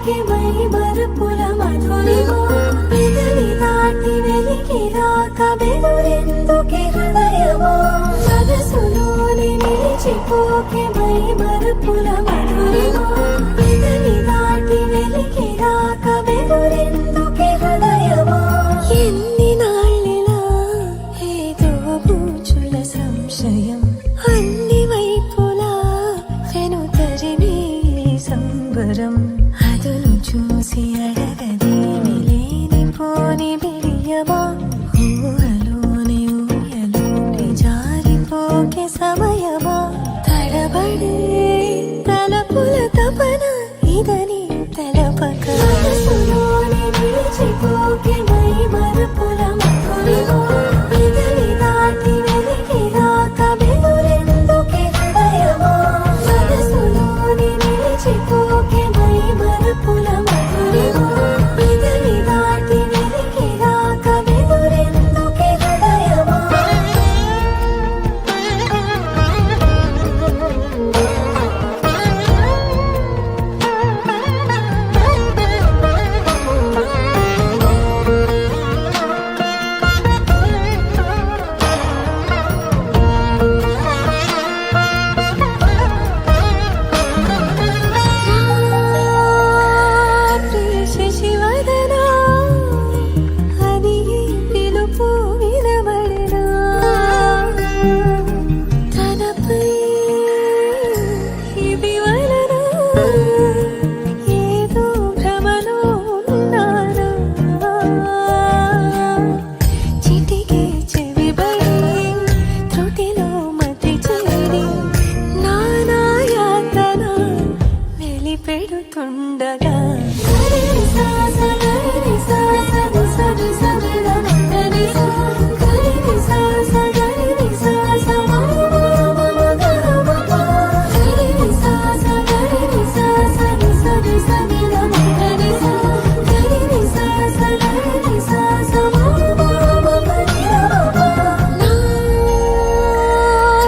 మరిచిపోకే my Marupula Madhurima పెదవి దాటి వెలికి రాక బెదురెందుకే హృదయమా మనసులోని నిలిచిపోకే మై మరుపుల మధురిమా పెదవి దాటి వెలికి రాక బెదురెందుకే హృదయమా ఎన్ని నాళ్ళిలా ఏదో బూచుల సంశయం అన్ని వైపులా వెను తరిమే సంబరం అదును చూసి అడగదేమి లేనిపోని బిడియమా ఊహలోని ఊయలోని జారిపోకే సమయమా తడబడే తలపుల తపన ఇదని తలపక మనసులోని నిలిచిపోకే మై మరుపుల మధురిమా పెదవి దాటి వెలికి రాక బెదురెందుకే హృదయమా మనసులోని నిలిచిపోకే మై మరుపుల మధురిమా పెదవి దాటి వెలికి రాక బెదురెందుకే హృదయమా శశివదనా అది పిలుపు వినబడనా తనపై ఇది వలనా ఏదో భ్రమలో ఉన్నానా చిటికే చెవిబడి త్రుటిలో మతి చేరి నానా యాతన వెలిపెడుతుండగా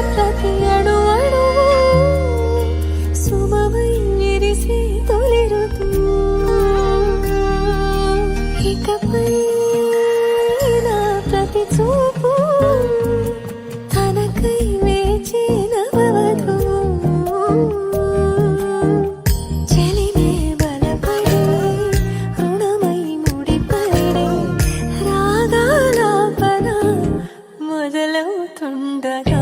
ప్రతి అణు అణువు సుమమై విరిసి తొలి ఋతువు ఇకపై నా ప్రతి చూపు తనకై వేచి నవవధువు చెలిమే బలపడి రుణమై ముడిపడి రాగాలాపన మొదలవుతుండగా